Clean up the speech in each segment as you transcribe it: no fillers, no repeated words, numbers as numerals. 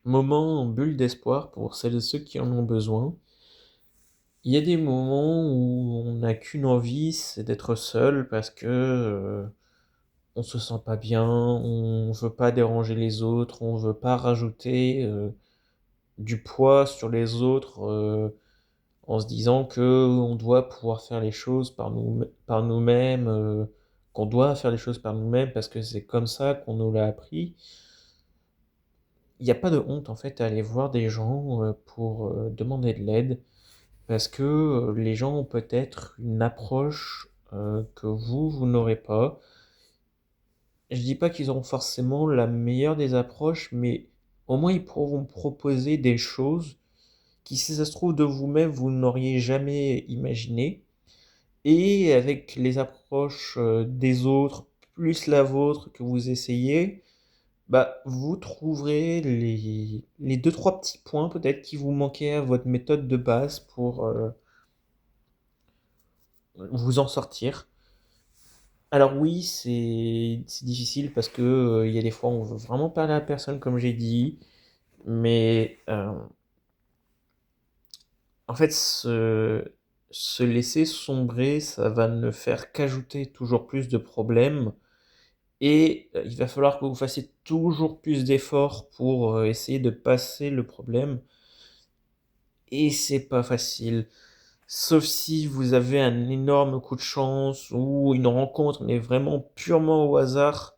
moment bulle d'espoir pour celles et ceux qui en ont besoin. Il y a des moments où on n'a qu'une envie, c'est d'être seul parce que on se sent pas bien, on veut pas déranger les autres, on veut pas rajouter du poids sur les autres en se disant que on doit pouvoir faire les choses par nous-mêmes, qu'on doit faire les choses par nous-mêmes parce que c'est comme ça qu'on nous l'a appris. Il n'y a pas de honte en fait à aller voir des gens pour demander de l'aide parce que les gens ont peut-être une approche que vous n'aurez pas. Je dis pas qu'ils auront forcément la meilleure des approches, mais au moins ils pourront proposer des choses qui, si ça se trouve, de vous-même, vous n'auriez jamais imaginé. Et avec les approches des autres, plus la vôtre que vous essayez, bah, vous trouverez les deux, trois petits points peut-être qui vous manquaient à votre méthode de base pour vous en sortir. Alors oui, c'est difficile parce que il y a des fois on veut vraiment parler à la personne comme j'ai dit, mais en fait se laisser sombrer, ça va ne faire qu'ajouter toujours plus de problèmes et il va falloir que vous fassiez toujours plus d'efforts pour essayer de passer le problème et c'est pas facile. Sauf si vous avez un énorme coup de chance ou une rencontre, mais vraiment purement au hasard.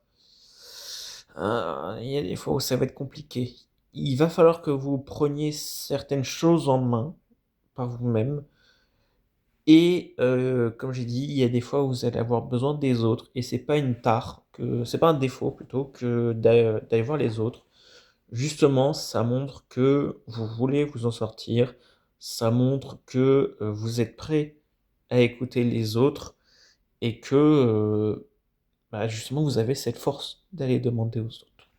Il y a des fois où ça va être compliqué. Il va falloir que vous preniez certaines choses en main par vous-même. Et comme j'ai dit, il y a des fois où vous allez avoir besoin des autres. Et c'est pas une tare, c'est pas un défaut plutôt que d'aller voir les autres. Justement, ça montre que vous voulez vous en sortir. Ça montre que vous êtes prêt à écouter les autres et que bah, justement vous avez cette force d'aller demander aux autres.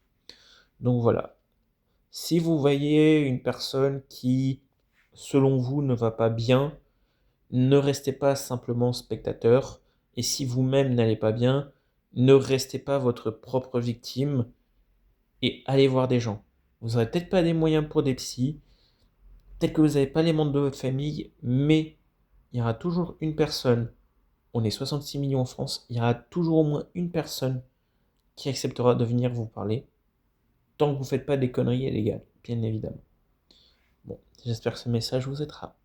Donc voilà. Si vous voyez une personne qui, selon vous, ne va pas bien, ne restez pas simplement spectateur. Et si vous-même n'allez pas bien, ne restez pas votre propre victime et allez voir des gens. Vous n'aurez peut-être pas des moyens pour des psys, peut-être que vous n'avez pas les membres de votre famille, mais il y aura toujours une personne. On est 66 millions en France, il y aura toujours au moins une personne qui acceptera de venir vous parler, tant que vous ne faites pas des conneries illégales, bien évidemment. Bon, j'espère que ce message vous aidera.